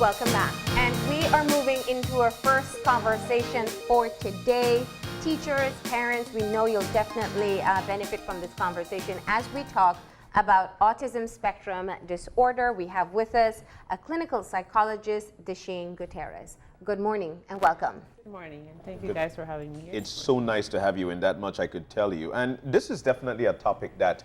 welcome back. And we are moving into our first conversation for today. Teachers, parents, we know you'll definitely benefit from this conversation as we talk about autism spectrum disorder. We have with us a clinical psychologist, Deshane Gutierrez. Good morning and welcome. Good morning, and thank you guys for having me here. It's so nice to have you, and that much I could tell you. And this is definitely a topic that,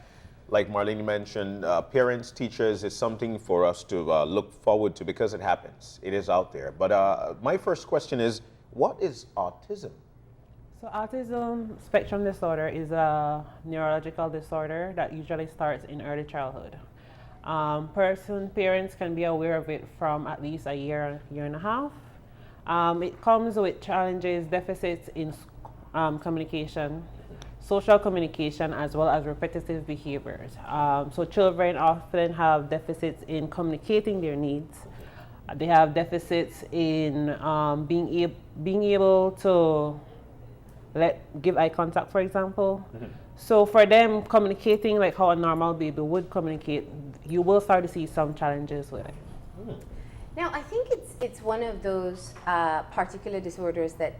like Marlene mentioned, parents, teachers, is something for us to look forward to because it happens. It is out there. But my first question is, what is autism? So autism spectrum disorder is a neurological disorder that usually starts in early childhood. Parents can be aware of it from at least a year and a half. It comes with challenges, deficits in communication, social communication, as well as repetitive behaviors. So children often have deficits in communicating their needs. They have deficits in being able to give eye contact, for example. So for them, communicating like how a normal baby would communicate, you will start to see some challenges with it. Now, I think it's one of those particular disorders that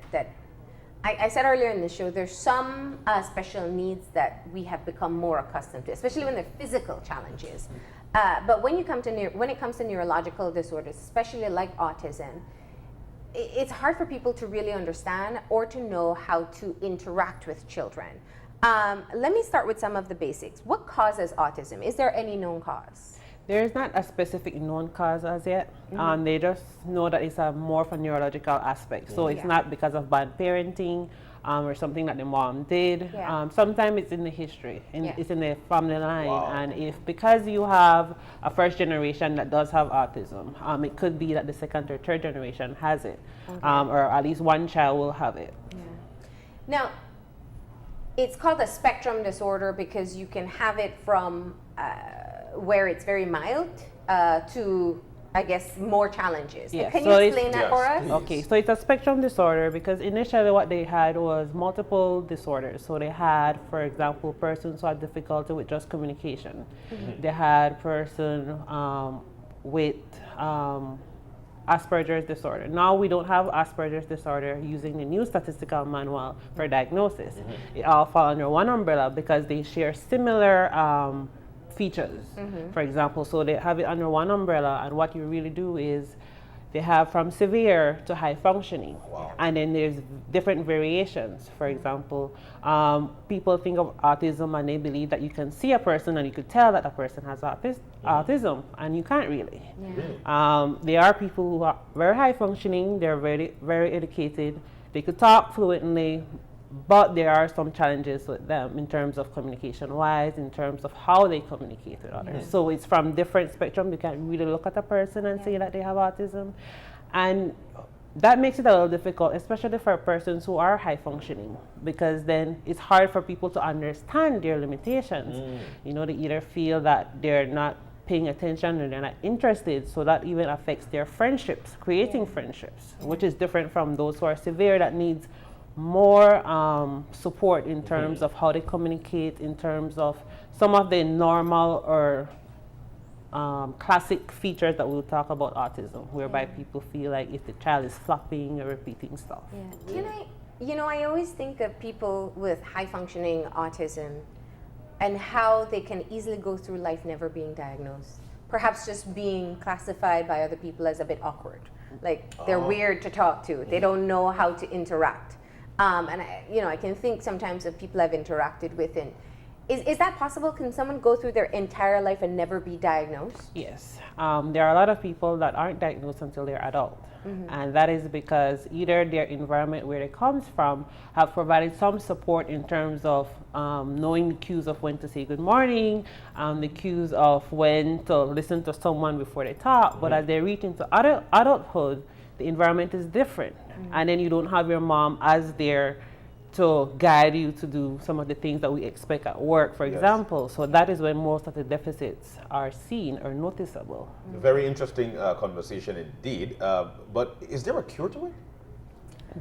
I said earlier in the show, there's some special needs that we have become more accustomed to, especially when they're physical challenges. But when it comes to neurological disorders, especially like autism, it's hard for people to really understand or to know how to interact with children. Let me start with some of the basics. What causes autism? Is there any known cause? There is not a specific known cause as yet. They just know that it's more of a neurological aspect. So it's not because of bad parenting or something that the mom did. Sometimes it's in the history, it's in the family line. Wow. And because you have a first generation that does have autism, it could be that the second or third generation has it, or at least one child will have it. Now, it's called a spectrum disorder because you can have it from where it's very mild to, I guess, more challenges. Yes. Can So you explain that for us? Okay, so it's a spectrum disorder because initially what they had was multiple disorders. So they had, for example, persons who had difficulty with just communication. They had person with Asperger's disorder. Now we don't have Asperger's disorder using the new statistical manual for diagnosis. It all falls under one umbrella because they share similar features, for example. So they have it under one umbrella, and what you really do is they have from severe to high functioning. And then there's different variations. For example, people think of autism and they believe that you can see a person and you could tell that a person has autism, and you can't really. There are people who are very high functioning, they're very, very educated, they could talk fluently, but there are some challenges with them in terms of communication-wise, in terms of how they communicate with others. So it's from different spectrum. You can't really look at a person and say that they have autism. And that makes it a little difficult, especially for persons who are high-functioning, because then it's hard for people to understand their limitations. You know, they either feel that they're not paying attention or they're not interested, so that even affects their friendships, creating friendships, which is different from those who are severe that needs more support in terms of how they communicate, in terms of some of the normal or classic features that we'll talk about autism, whereby people feel like if the child is flopping or repeating stuff. I always think of people with high functioning autism and how they can easily go through life never being diagnosed. Perhaps just being classified by other people as a bit awkward. Like they're weird to talk to. They don't know how to interact. And I can think sometimes of people I've interacted with. And is that possible? Can someone go through their entire life and never be diagnosed? Yes. There are a lot of people that aren't diagnosed until they're adult. And that is because either their environment where they come from have provided some support in terms of knowing the cues of when to say good morning, the cues of when to listen to someone before they talk. But as they reach into adulthood, the environment is different. And then you don't have your mom as there to guide you to do some of the things that we expect at work, for example. So that is when most of the deficits are seen or noticeable. Very interesting conversation indeed. But is there a cure to it?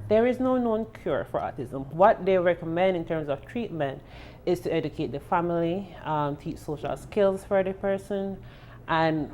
There is no known cure for autism. What they recommend in terms of treatment is to educate the family, teach social skills for the person, and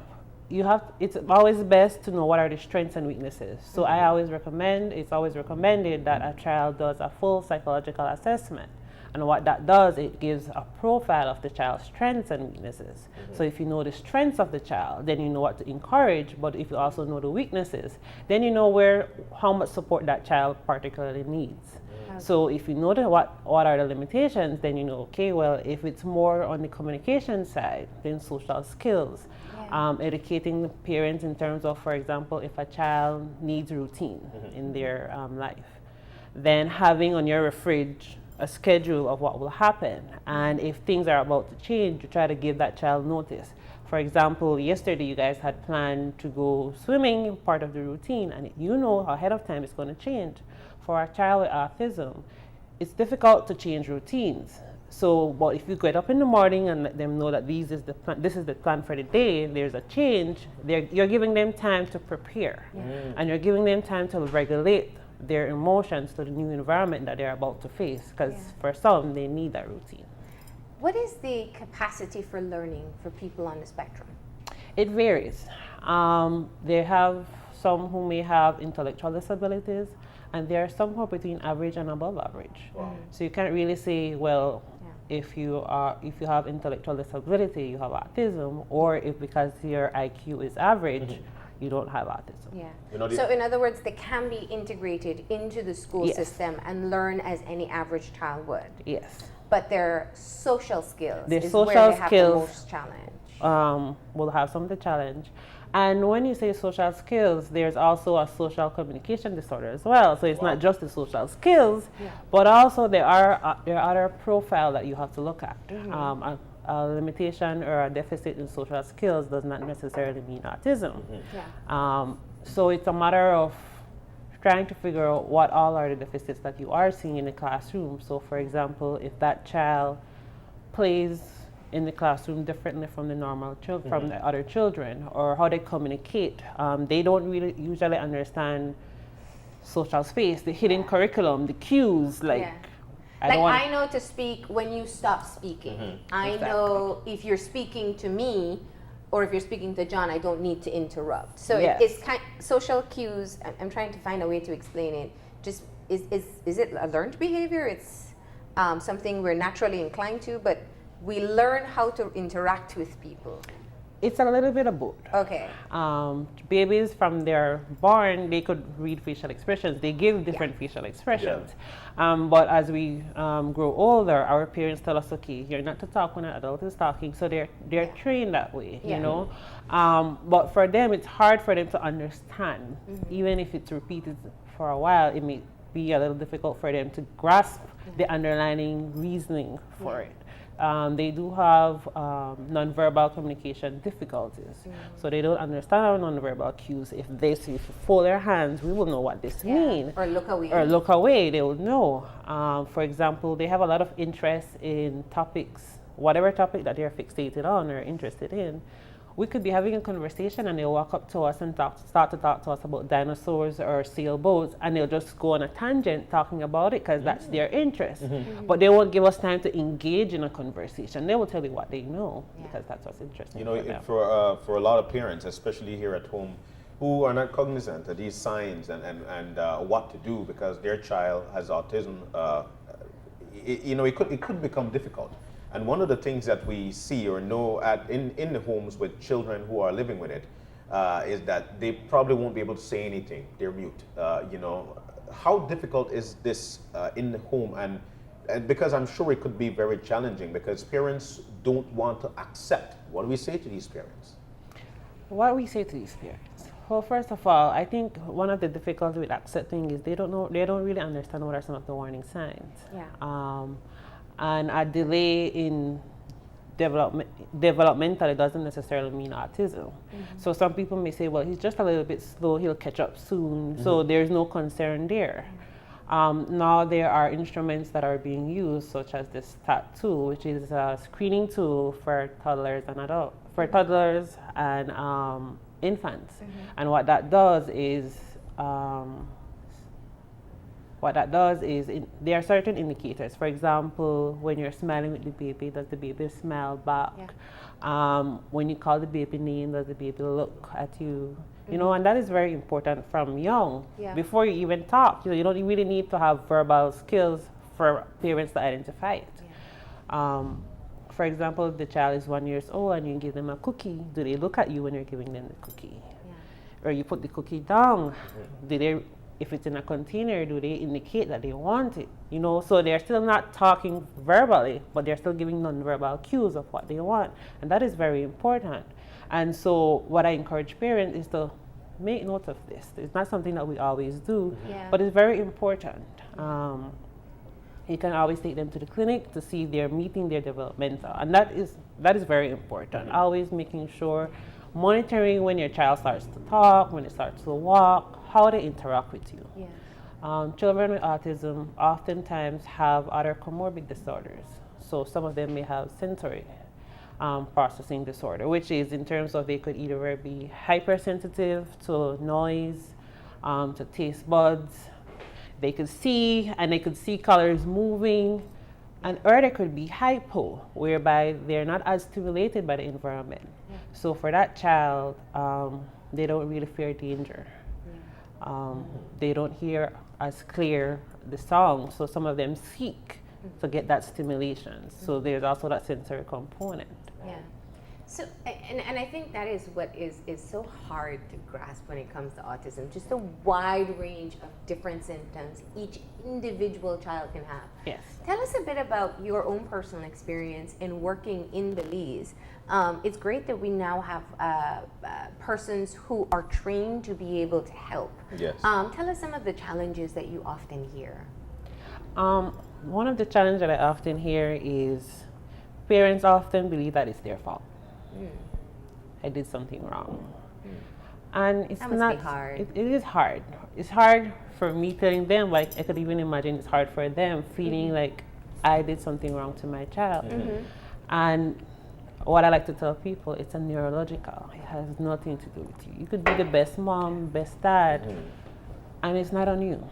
it's always best to know what are the strengths and weaknesses. So I always recommend, it's always recommended that a child does a full psychological assessment. And what that does, it gives a profile of the child's strengths and weaknesses. So if you know the strengths of the child, then you know what to encourage. But if you also know the weaknesses, then you know how much support that child particularly needs. So if you know what are the limitations, then you know, okay, well, if it's more on the communication side, then social skills. Educating the parents in terms of, for example, if a child needs routine in their life, then having on your fridge a schedule of what will happen. And if things are about to change, you try to give that child notice. For example, yesterday you guys had planned to go swimming, part of the routine, and you know ahead of time it's going to change. For a child with autism, it's difficult to change routines. So, but if you get up in the morning and let them know that this is the plan for the day, there's a change, you're giving them time to prepare. And you're giving them time to regulate their emotions to the new environment that they're about to face, because for some, they need that routine. What is the capacity for learning for people on the spectrum? It varies. They have some who may have intellectual disabilities, and there are some who are between average and above average. So you can't really say, well, if you have intellectual disability, you have autism, or if because your IQ is average, you don't have autism. So in other words, they can be integrated into the school system and learn as any average child would. Yes. But their social skills Their is social where they have the skills, most challenge. Will have some of the challenge. And when you say social skills, there's also a social communication disorder as well. So it's not just the social skills, but also there are other profile that you have to look at. A limitation or a deficit in social skills does not necessarily mean autism. So it's a matter of trying to figure out what all are the deficits that you are seeing in the classroom. So for example, if that child plays in the classroom differently from the normal from the other children, or how they communicate, they don't really usually understand social space, the hidden curriculum, the cues, I know to speak when you stop speaking. I know if you're speaking to me or if you're speaking to John, I don't need to interrupt. So it's social cues. I'm trying to find a way to explain it. Just is it a learned behavior? It's something we're naturally inclined to, but we learn how to interact with people. It's a little bit of both. Okay. Babies from their born, they could read facial expressions. They give different facial expressions. But as we grow older, our parents tell us, okay, you're not to talk when an adult is talking. So they're trained that way, you know. But for them, it's hard for them to understand. Even if it's repeated for a while, it may be a little difficult for them to grasp the underlying reasoning for it. They do have nonverbal communication difficulties. So they don't understand our nonverbal cues. If they see, if you fold their hands, we will know what this means. Or look away. Or look away, they will know. For example, they have a lot of interest in topics, whatever topic that they're fixated on or interested in. We could be having a conversation and they'll walk up to us and start to talk to us about dinosaurs or sailboats, and they'll just go on a tangent talking about it because that's their interest. But they won't give us time to engage in a conversation. They will tell you what they know because that's what's interesting. You know, for a lot of parents, especially here at home, who are not cognizant of these signs and what to do because their child has autism, it could become difficult. And one of the things that we see or know in the homes with children who are living with it is that they probably won't be able to say anything. They're mute. How difficult is this in the home? And because I'm sure it could be very challenging because parents don't want to accept. What do we say to these parents? What we say to these parents? Well, first of all, I think one of the difficulties with accepting is they don't really understand what are some of the warning signs. And a delay in developmentally doesn't necessarily mean autism. So some people may say, well, he's just a little bit slow, he'll catch up soon. So there's no concern there. Now there are instruments that are being used, such as this TAT tool, which is a screening tool for toddlers and infants. And what that does is what that does is there are certain indicators. For example, when you're smiling with the baby, does the baby smile back? When you call the baby name, does the baby look at you? You know, and that is very important from young. Before you even talk, you don't really need to have verbal skills for parents to identify it. For example, the child is 1 year old and you give them a cookie. Do they look at you when you're giving them the cookie? Or you put the cookie down. Do they, if it's in a container, do they indicate that they want it? You know, so they're still not talking verbally, but they're still giving nonverbal cues of what they want. And that is very important. And so what I encourage parents is to make note of this. It's not something that we always do, but it's very important. You can always take them to the clinic to see if they're meeting their developmental. And that is very important. Always making sure, monitoring when your child starts to talk, when it starts to walk, how they interact with you. Children with autism oftentimes have other comorbid disorders. So some of them may have sensory processing disorder, which is in terms of they could either be hypersensitive to noise, to taste buds. They could see, and they could see colors moving, or they could be hypo, whereby they're not as stimulated by the environment. So for that child, they don't really fear danger. They don't hear as clear the song, so some of them seek to get that stimulation. So there's also that sensory component. So, and I think that is what is so hard to grasp when it comes to autism, just the wide range of different symptoms each individual child can have. Tell us a bit about your own personal experience in working in Belize. It's great that we now have persons who are trained to be able to help. Tell us some of the challenges that you often hear. One of the challenges that I often hear is parents often believe that it's their fault. I did something wrong. And it's that must be hard. It is hard. It's hard for me telling them, like I could even imagine it's hard for them feeling like I did something wrong to my child. And what I like to tell people, it's a neurological. It has nothing to do with you. You could be the best mom, best dad, and it's not on you.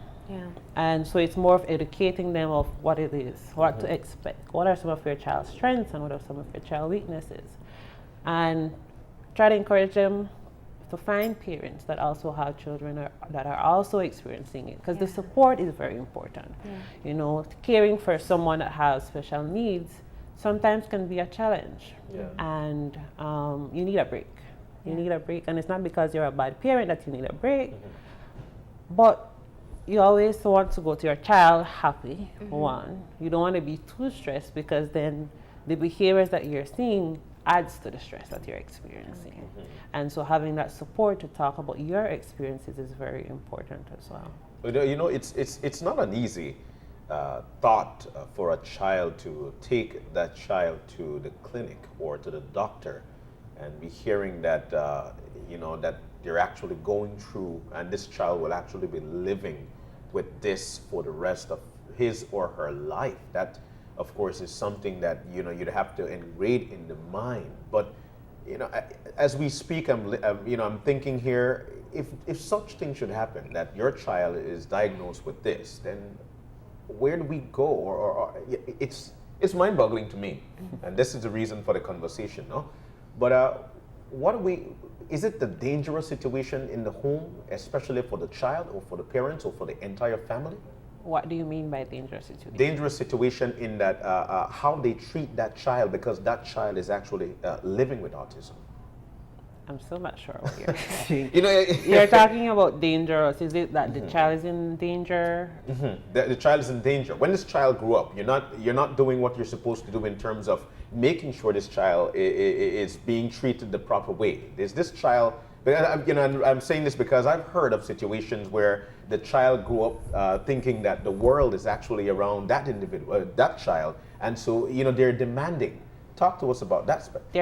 And so it's more of educating them of what it is, what to expect, what are some of your child's strengths and what are some of your child's weaknesses. And try to encourage them to find parents that also have children that are also experiencing it, because the support is very important. You know, caring for someone that has special needs sometimes can be a challenge. And you need a break. You need a break, and it's not because you're a bad parent that you need a break, but you always want to go to your child happy. One, you don't want to be too stressed, because then the behaviors that you're seeing adds to the stress that you're experiencing. And so having that support to talk about your experiences is very important as well. But, you know, it's not an easy thought for a child to take that child to the clinic or to the doctor and be hearing that, you know, that they're actually going through, and this child will actually be living with this for the rest of his or her life. That, of course, is something that, you know, you'd have to engrave in the mind. But, you know, as we speak, I'm thinking here, if such thing should happen, that your child is diagnosed with this, then where do we go? Or it's mind-boggling to me, and this is the reason for the conversation, no? But is it the dangerous situation in the home, especially for the child or for the parents or for the entire family? What do you mean by dangerous situation? Dangerous situation in that how they treat that child, because that child is actually living with autism. I'm still not sure what you're saying. You know, you're talking about dangerous. Is it that the child is in danger? The child is in danger. When this child grew up, you're not doing what you're supposed to do in terms of making sure this child is being treated the proper way. There's this child. You know, I'm saying this because I've heard of situations where the child grew up thinking that the world is actually around that individual, that child, and so, you know, they're demanding. Talk to us about that aspect.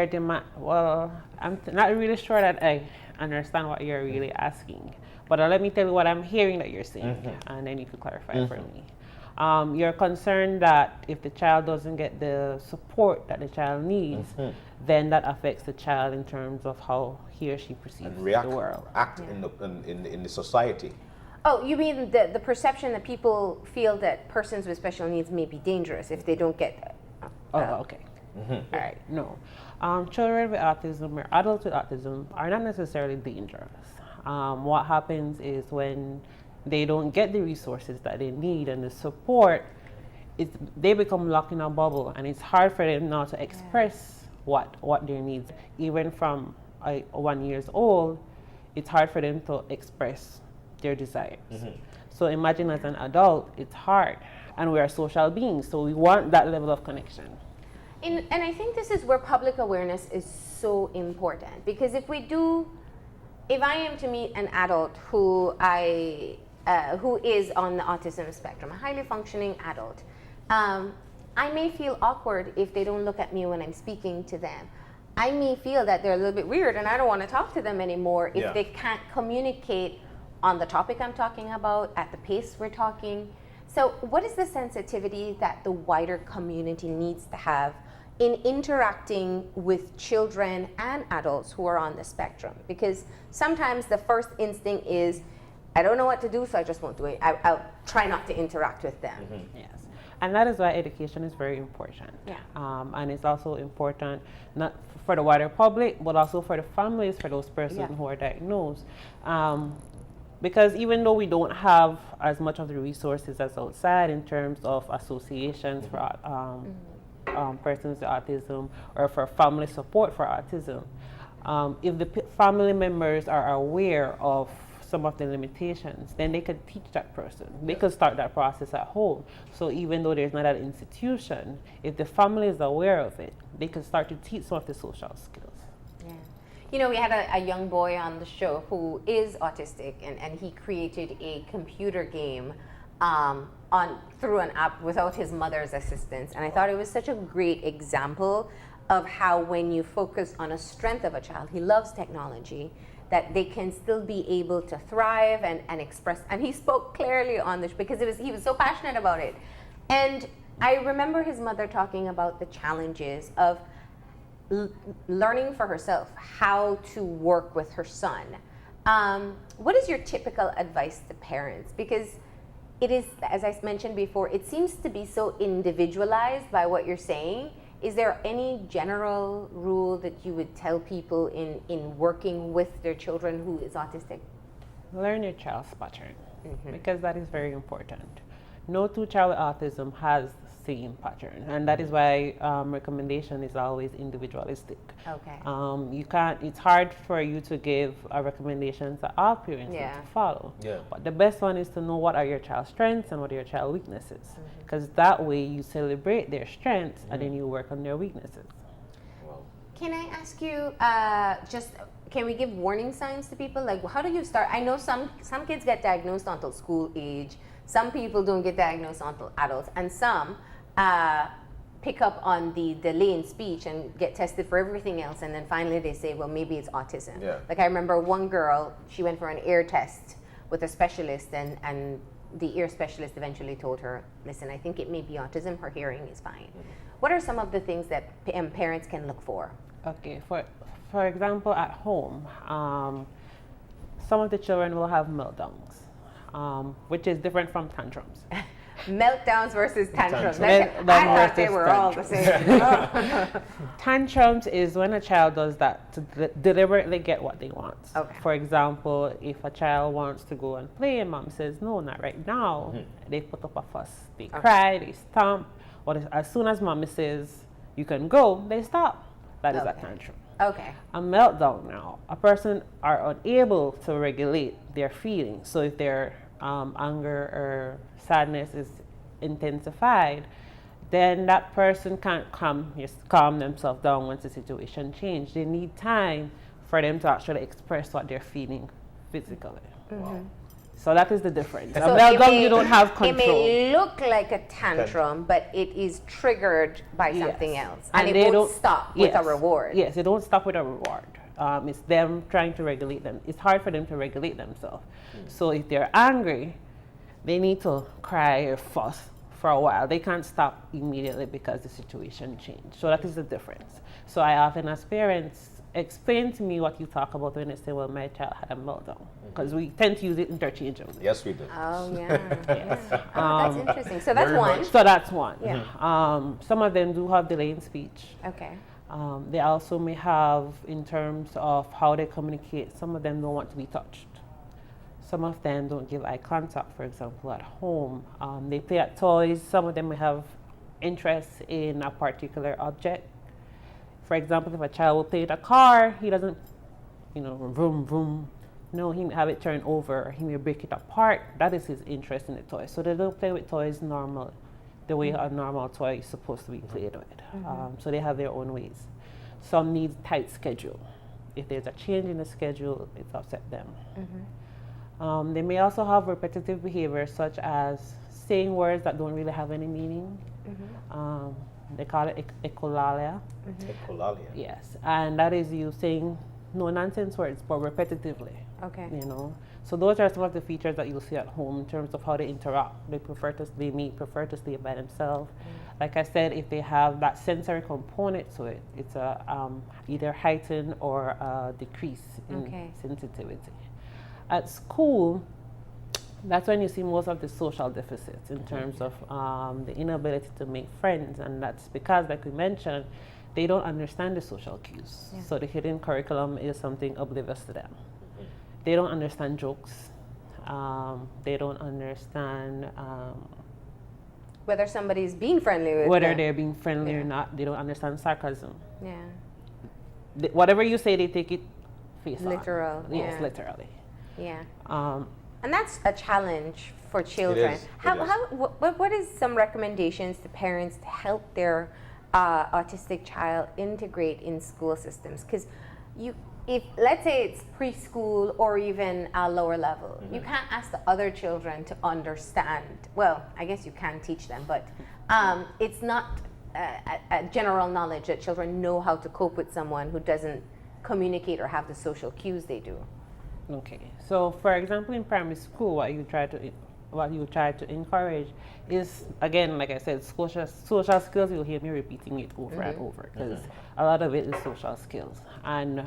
Well, I'm not really sure that I understand what you're really asking, but let me tell you what I'm hearing that you're saying, and then you can clarify for me. You're concerned that if the child doesn't get the support that the child needs, then that affects the child in terms of how he or she perceives the world. Act in the society. Oh, you mean the perception that people feel that persons with special needs may be dangerous if they don't get. Okay. All right. No, children with autism or adults with autism are not necessarily dangerous. What happens is when they don't get the resources that they need and the support, they become locked in a bubble, and it's hard for them now to express what their needs. Even from 1 year old, it's hard for them to express their desires. So imagine as an adult, it's hard, and we are social beings, so we want that level of connection. And I think this is where public awareness is so important, because if I am to meet an adult who is on the autism spectrum, a highly functioning adult, I may feel awkward if they don't look at me when I'm speaking to them. I may feel that they're a little bit weird and I don't want to talk to them anymore if they can't communicate on the topic I'm talking about, at the pace we're talking. So what is the sensitivity that the wider community needs to have in interacting with children and adults who are on the spectrum? Because sometimes the first instinct is, I don't know what to do, so I just won't do it. I'll try not to interact with them. Yes. And that is why education is very important. Yeah. And it's also important not for the wider public, but also for the families, for those persons who are diagnosed. Because even though we don't have as much of the resources as outside in terms of associations for persons with autism or for family support for autism, if the family members are aware of some of the limitations, then they could teach that person. They could start that process at home. So even though there's not an institution, if the family is aware of it, they can start to teach some of the social skills. Yeah. You know, we had a young boy on the show who is autistic, and he created a computer game through an app without his mother's assistance. And I thought it was such a great example of how when you focus on a strength of a child, he loves technology, that they can still be able to thrive and express. And he spoke clearly on this because he was so passionate about it. And I remember his mother talking about the challenges of learning for herself how to work with her son. What is your typical advice to parents? Because it is, as I mentioned before, it seems to be so individualized by what you're saying. Is there any general rule that you would tell people in working with their children who is autistic? Learn your child's pattern, because that is very important. No two child with autism has the same pattern, and that is why recommendation is always individualistic. Okay. You can't. It's hard for you to give a recommendation to all parents to follow. Yeah. But the best one is to know what are your child's strengths and what are your child's weaknesses, because that way you celebrate their strengths and then you work on their weaknesses. Wow. Can I ask you, can we give warning signs to people? Like, how do you start? I know some kids get diagnosed until school age. Some people don't get diagnosed until adults, and some pick up on the delay in speech and get tested for everything else, and then finally they say, well, maybe it's autism. Yeah. Like I remember one girl, she went for an ear test with a specialist, and the ear specialist eventually told her, listen, I think it may be autism, her hearing is fine. What are some of the things that parents can look for? Okay, for example, at home, some of the children will have meltdowns, which is different from tantrums. Meltdowns versus tantrums. I thought they were all the same. Tantrums is when a child does that to deliberately get what they want. Okay. For example, if a child wants to go and play and mom says, no, not right now, they put up a fuss. They cry, they stomp. But as soon as mommy says, you can go, they stop. That is a tantrum. Okay. A meltdown now, a person are unable to regulate their feelings. So if their anger or sadness is intensified, then that person can't calm themselves down once the situation changes. They need time for them to actually express what they're feeling physically. Wow. So that is the difference. So a meltdown, you don't have control. It may look like a tantrum, but it is triggered by something else. And it won't stop with a reward. Yes, it don't stop with a reward. It's them trying to regulate them. It's hard for them to regulate themselves. So if they're angry, they need to cry or fuss for a while. They can't stop immediately because the situation changed. So that is the difference. So I often ask parents, explain to me what you talk about when you say, well, my child had a meltdown. Because we tend to use it interchangeably. Yes, we do. Oh, yeah. Yeah. Oh, that's interesting. So that's Very one. much. So that's one. Yeah. Some of them do have delay in speech. Okay. They also may have, in terms of how they communicate, some of them don't want to be touched. Some of them don't give eye contact, for example, at home. They play at toys. Some of them may have interest in a particular object. For example, if a child will play with a car, he doesn't, vroom, vroom. No, he may have it turned over. He may break it apart. That is his interest in the toy. So they don't play with toys normal, the way a normal toy is supposed to be played with. So they have their own ways. Some need tight schedule. If there's a change in the schedule, it's upset them. They may also have repetitive behaviors, such as saying words that don't really have any meaning. They call it echolalia. Echolalia. Yes, and that is you saying no nonsense words, but repetitively. Okay. So those are some of the features that you'll see at home in terms of how they interact. They may prefer to stay by themselves. Like I said, if they have that sensory component to it, it's a either heightened or a decrease in sensitivity. At school, that's when you see most of the social deficits in terms of the inability to make friends, and that's because, like we mentioned, they don't understand the social cues. So the hidden curriculum is something oblivious to them. They don't understand jokes. They don't understand whether somebody's being friendly with whether them. they're being friendly or not. They don't understand sarcasm. Yeah. Whatever you say, they take it face on. Literal. Yes, literally. Yeah. And that's a challenge for children. It is. What is some recommendations to parents to help their autistic child integrate in school systems? Because if let's say it's preschool or even a lower level, you can't ask the other children to understand. Well, I guess you can teach them, but it's not a general knowledge that children know how to cope with someone who doesn't communicate or have the social cues they do. Okay, so for example, in primary school, what you try to encourage is, again, like I said, social skills. You'll hear me repeating it over and over because a lot of it is social skills, and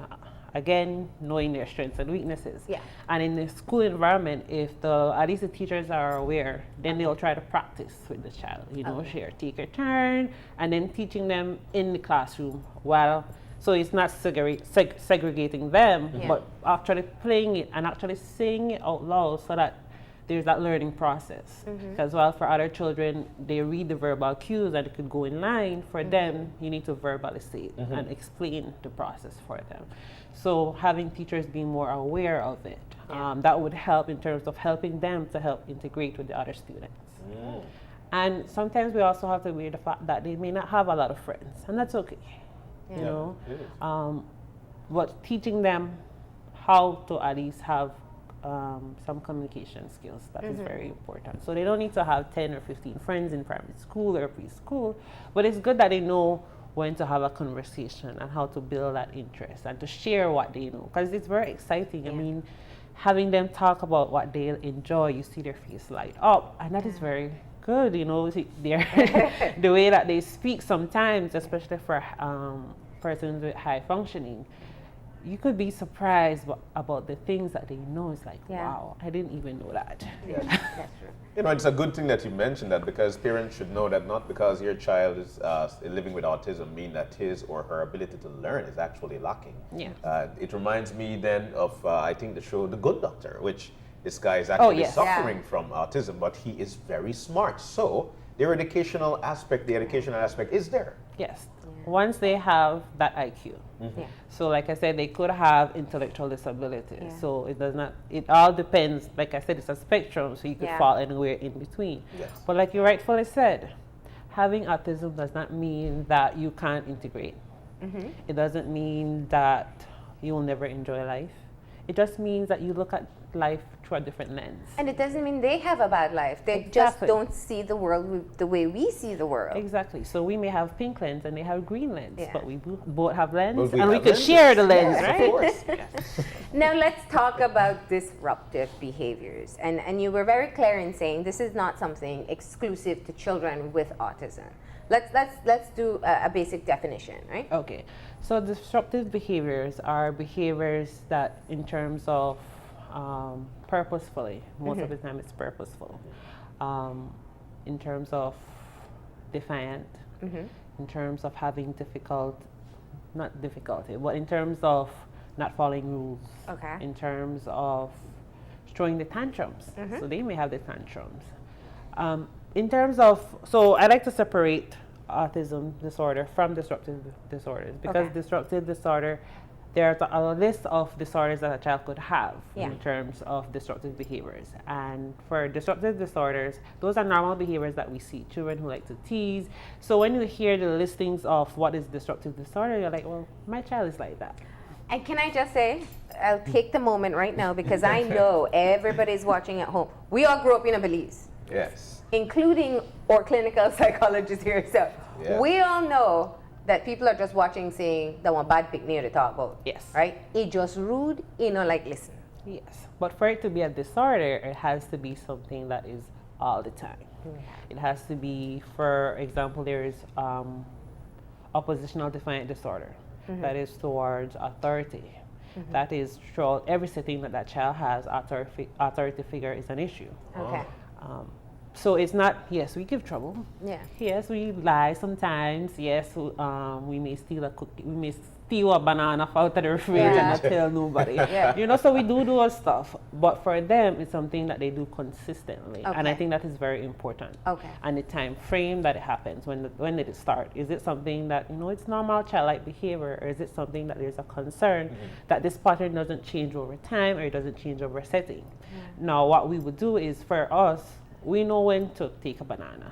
again, knowing their strengths and weaknesses. Yeah. And in the school environment, if at least the teachers are aware, then they'll try to practice with the child. Take a turn, and then teaching them in the classroom while. So it's not segregating them, but actually playing it and actually saying it out loud so that there's that learning process. Because while for other children, they read the verbal cues and it could go in line, for them, you need to verbally say it and explain the process for them. So having teachers be more aware of it, that would help in terms of helping them to help integrate with the other students. And sometimes we also have to weigh the fact that they may not have a lot of friends, and that's okay. But teaching them how to at least have some communication skills, that is very important. So they don't need to have 10 or 15 friends in primary school or preschool, but it's good that they know when to have a conversation and how to build that interest and to share what they know, because it's very exciting. I mean, having them talk about what they enjoy, you see their face light up, and that is very good. See, the way that they speak sometimes, especially for persons with high functioning, you could be surprised about the things that they know. It's like, wow, I didn't even know that. Yes. That's true. It's a good thing that you mentioned that, because parents should know that not because your child is living with autism mean that his or her ability to learn is actually lacking. It reminds me then of, I think, the show The Good Doctor, which this guy is actually suffering from autism, but he is very smart. So the educational aspect is there. Yes. Once they have that IQ. So like I said, they could have intellectual disability. So it all depends. Like I said, it's a spectrum, so you could fall anywhere in between. But like you rightfully said, having autism does not mean that you can't integrate. It doesn't mean that you will never enjoy life. It just means that you look at life through a different lens. And it doesn't mean they have a bad life. They just don't see the world the way we see the world. Exactly. So we may have pink lens and they have green lens, but we both have lens, but and we could share the lens, right? Of course. Now let's talk about disruptive behaviors. And you were very clear in saying this is not something exclusive to children with autism. Let's do a basic definition, right? Okay, so disruptive behaviors are behaviors that, in terms of purposefully, most of the time it's purposeful, in terms of defiant, in terms of having not difficulty, but in terms of not following rules, Okay. in terms of throwing the tantrums. So they may have the tantrums. In terms of, so I like to separate autism disorder from disruptive disorders, because Okay. disruptive disorder, there's a list of disorders that a child could have Yeah. in terms of disruptive behaviors. And for disruptive disorders, those are normal behaviors that we see. Children who like to tease. So when you hear the listings of what is disruptive disorder, you're like, well, my child is like that. And can I just say, I'll take the moment right now because I know everybody's watching at home. We all grew up in a Belize, Yes. including our clinical psychologists here. So Yeah. we all know that people are just watching saying that one bad picnic to talk about. Yes. Right? It just rude, like listen. Yes, but for it to be a disorder, it has to be something that is all the time. It has to be, for example, there is oppositional defiant disorder that is towards authority. That is throughout every setting that child has, authority figure is an issue. Okay. So it's not, yes, we give trouble. Yeah. Yes, we lie sometimes. Yes, we may steal a cookie. We may steal a banana out of the refrigerator and not tell nobody. Yeah. You know, so we do those stuff. But for them, it's something that they do consistently. And I Okay. think that is very important. Okay. And the time frame that it happens, when did it start? Is it something that, it's normal childlike behavior, or is it something that there's a concern that this pattern doesn't change over time, or it doesn't change over setting? Now, what we would do is, for us, we know when to take a banana,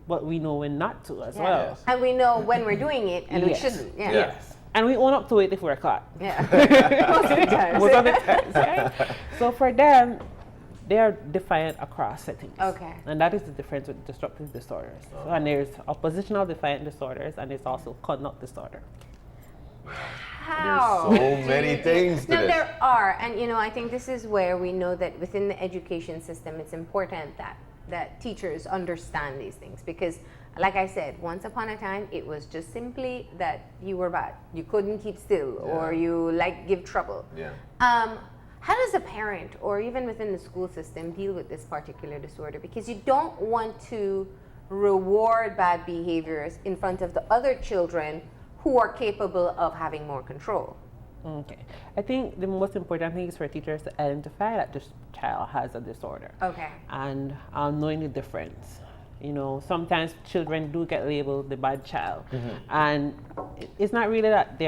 but we know when not to as well. Yes. And we know when we're doing it and we Yes. shouldn't. Yeah. Yes. And we own up to it if we're caught. Yeah. Most of the time. Most of the times, right? So for them, they are defiant across settings. Okay. And that is the difference with disruptive disorders. So, and there's oppositional defiant disorders, and there's also conduct disorder. How? So many things to No, this. there are, and I think this is where we know that within the education system, it's important that teachers understand these things, because, like I said, once upon a time, it was just simply that you were bad, you couldn't keep still, or you give trouble. Yeah. How does a parent, or even within the school system, deal with this particular disorder? Because you don't want to reward bad behaviors in front of the other children who are capable of having more control. Okay. I think the most important thing is for teachers to identify that this child has a disorder. Okay. And knowing the difference. Sometimes children do get labeled the bad child. And it's not really that they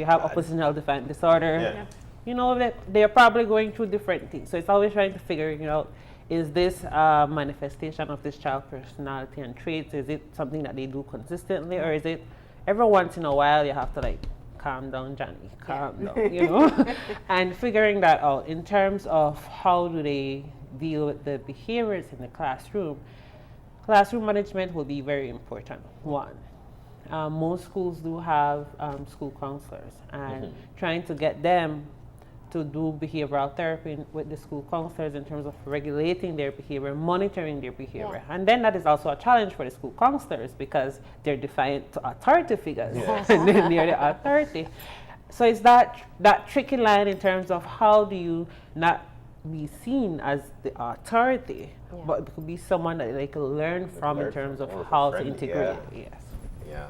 have oppositional defiant disorder. Yeah. That they're probably going through different things. So it's always trying to figure out, is this a manifestation of this child's personality and traits? Is it something that they do consistently, or is it every once in a while you have to calm down, Johnny, calm down, and figuring that out in terms of how do they deal with the behaviors in the classroom. Classroom management will be very important. One, most schools do have school counselors, and trying to get them to do behavioral therapy with the school counselors in terms of regulating their behavior, monitoring their behavior. And then that is also a challenge for the school counselors, because they're defiant to authority figures and then they're the authority. So it's that tricky line in terms of how do you not be seen as the authority, but it could be someone that they can learn from in terms of how to integrate it. Yes. Yeah.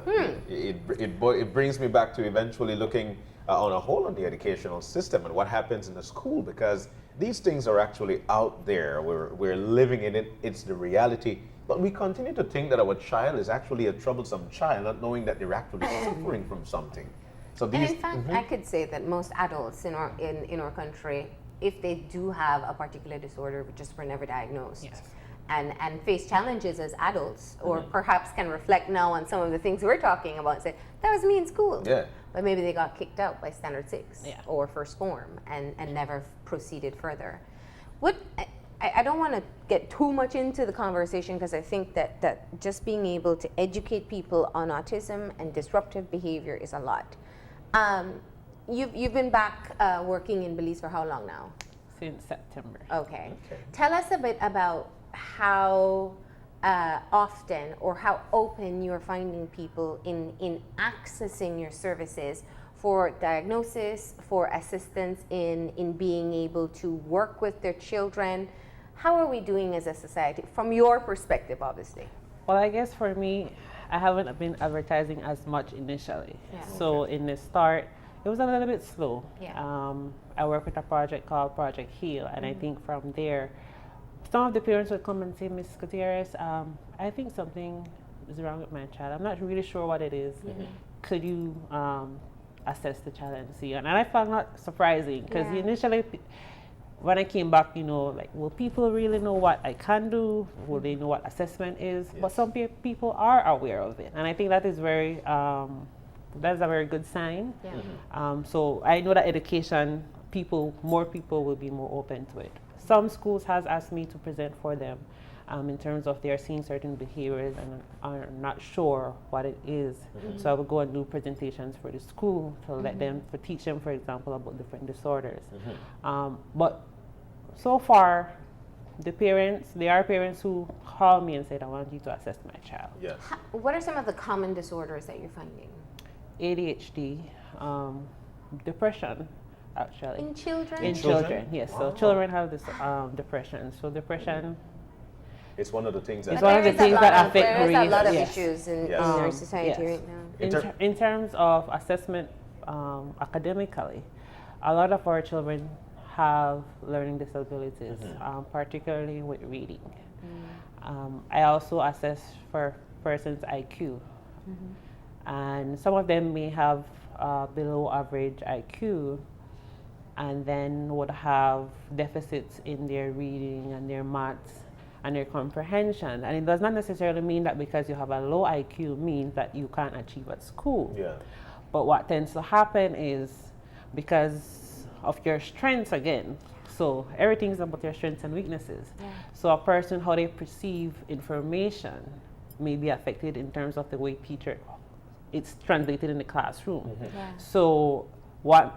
It brings me back to eventually looking on a whole on the educational system and what happens in the school, because these things are actually out there. We're living in it. It's the reality. But we continue to think that our child is actually a troublesome child, not knowing that they're actually suffering from something. So these, And in fact, I could say that most adults in our country, if they do have a particular disorder, just were never diagnosed. Yes. And face challenges as adults, or perhaps can reflect now on some of the things we're talking about and say, that was me in school. Yeah. But maybe they got kicked out by Standard 6 Yeah. or First Form and never proceeded further. I don't want to get too much into the conversation, because I think that just being able to educate people on autism and disruptive behavior is a lot. You've been back working in Belize for how long now? Since September. Okay. Tell us a bit about how often or how open you're finding people in accessing your services for diagnosis, for assistance in being able to work with their children. How are we doing as a society, from your perspective, obviously? Well, I guess for me, I haven't been advertising as much initially. Yeah. So in the start, it was a little bit slow. Yeah. I work with a project called Project Heal, and I think from there, some of the parents would come and say, Miss Gutierrez, I think something is wrong with my child. I'm not really sure what it is. Could you assess the child and see? And I found that surprising, because initially, when I came back, like, will people really know what I can do? Will they know what assessment is? But some people are aware of it, and I think that is that's a very good sign. Yeah. So I know that education, more people will be more open to it. Some schools has asked me to present for them in terms of they're seeing certain behaviors and are not sure what it is. So I would go and do presentations for the school to let them, to teach them, for example, about different disorders. But so far, there are parents who call me and say, I want you to assess my child. Yes. What are some of the common disorders that you're finding? ADHD, depression, actually. In children? In children, yes. Wow. So children have this depression. So depression, It's one of the things that It's one of the things that affect There is a lot of yes. issues in Yes. our society yes. right now. in terms of assessment academically, a lot of our children have learning disabilities, particularly with reading. I also assess for persons' IQ. And some of them may have below average IQ and then would have deficits in their reading and their maths and their comprehension. And it does not necessarily mean that because you have a low IQ means that you can't achieve at school. Yeah. But what tends to happen is because of your strengths again, so everything's about your strengths and weaknesses. Yeah. So a person, how they perceive information may be affected in terms of the way it's translated in the classroom. Yeah. So what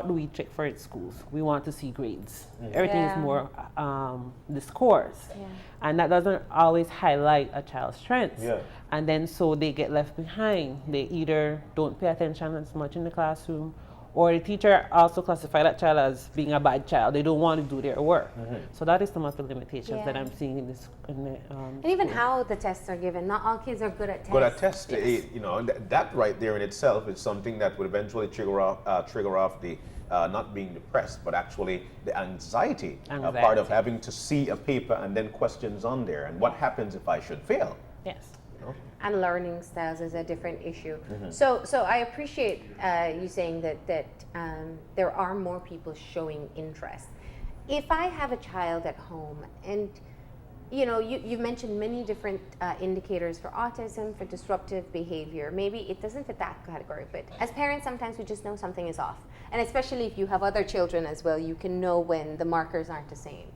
do we check for at schools? We want to see grades. Everything is Yeah. more the scores. Yeah. And that doesn't always highlight a child's strengths. Yeah. And then so they get left behind. They either don't pay attention as much in the classroom, or the teacher also classify that child as being a bad child. They don't want to do their work. So that is some of the limitations that Yeah. I'm seeing in this. And even how the tests are given. Not all kids are good at tests. Good at test, that right there in itself is something that would eventually trigger off the not being depressed, but actually the anxiety. Part of having to see a paper and then questions on there, and what happens if I should fail. Yes. And learning styles is a different issue. So I appreciate you saying that there are more people showing interest. If I have a child at home, and you've mentioned many different indicators for autism, for disruptive behavior. Maybe it doesn't fit that category, but as parents, sometimes we just know something is off. And especially if you have other children as well, you can know when the markers aren't the same.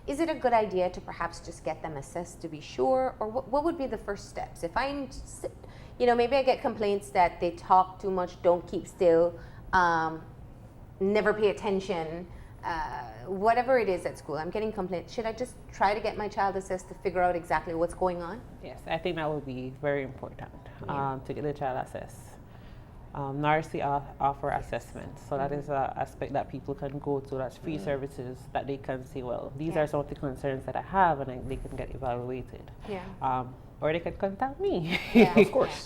Is it a good idea to perhaps just get them assessed to be sure? Or what would be the first steps? If maybe I get complaints that they talk too much, don't keep still, never pay attention, whatever it is at school, I'm getting complaints. Should I just try to get my child assessed to figure out exactly what's going on? Yes, I think that would be very important to get the child assessed. NARCI offer assessments, so that is an aspect that people can go to. That's free services that they can say, well, these are some of the concerns that I have, and they can get evaluated. Yeah. Or they can contact me. Yeah, Of course.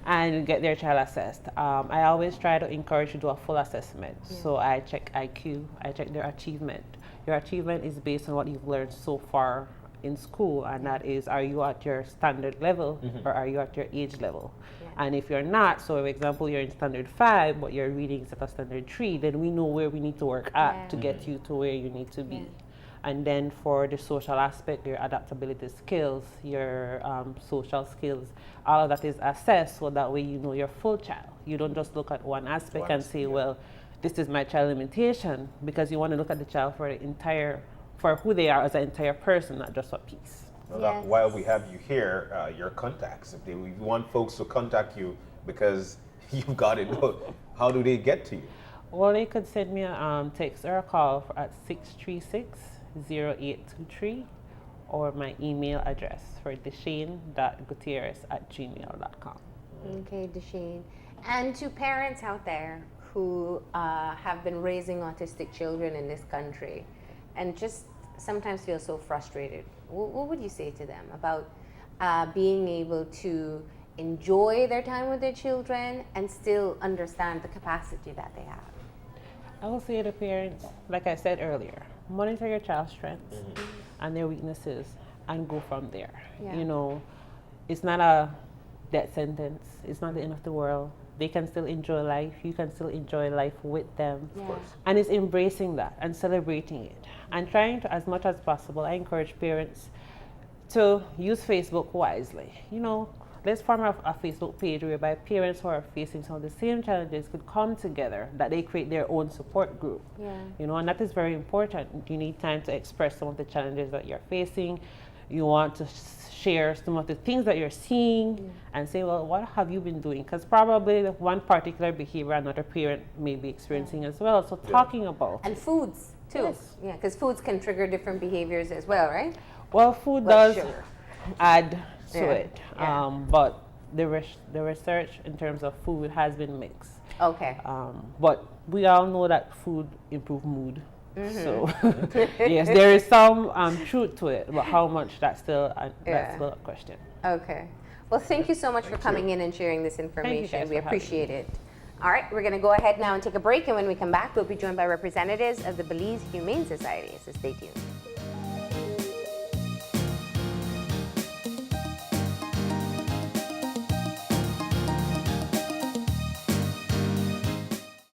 And get their child assessed. I always try to encourage to do a full assessment. So I check IQ, I check their achievement. Your achievement is based on what you've learned so far in school, and that is, are you at your standard level or are you at your age level? And if you're not, so for example, you're in standard 5, but your reading is at a standard 3, then we know where we need to work at to get you to where you need to be. And then for the social aspect, your adaptability skills, your social skills, all of that is assessed, so that way you know your full child. You don't just look at one aspect and say, well, this is my child limitation, because you want to look at the child for who they are as an entire person, not just a piece. Well, while we have you here, your contacts, if we want folks to contact you because you've got it, how do they get to you? Well, they could send me a text or a call at 636-0823, or my email address for deshane.gutierrez@gmail.com. Okay, Deshane. And to parents out there who have been raising autistic children in this country and just sometimes feel so frustrated, what would you say to them about being able to enjoy their time with their children and still understand the capacity that they have? I will say to parents, like I said earlier, monitor your child's strengths and their weaknesses and go from there. Yeah. You know, it's not a death sentence. It's not the end of the world. They can still enjoy life. You can still enjoy life with them. Yeah. Of course. And it's embracing that and celebrating it. And trying to, as much as possible, I encourage parents to use Facebook wisely. You know, let's form a Facebook page whereby parents who are facing some of the same challenges could come together, that they create their own support group. Yeah. You know, and that is very important. You need time to express some of the challenges that you're facing. You want to share some of the things that you're seeing and say, well, what have you been doing? Because probably one particular behavior another parent may be experiencing as well. So talking about And foods too. Yes. Yeah, because foods can trigger different behaviors as well, right? well, food Well, does sure. add to Yeah. it, Yeah. but the research in terms of food has been mixed. Okay. But we all know that food improves mood. Mm-hmm. So yes, there is some truth to it, but how much that's still Yeah. that's still a question. Okay. Well, thank you so much for coming in and sharing this information. guys We for having appreciate it. All right, we're going to go ahead now and take a break. And when we come back, we'll be joined by representatives of the Belize Humane Society. So stay tuned.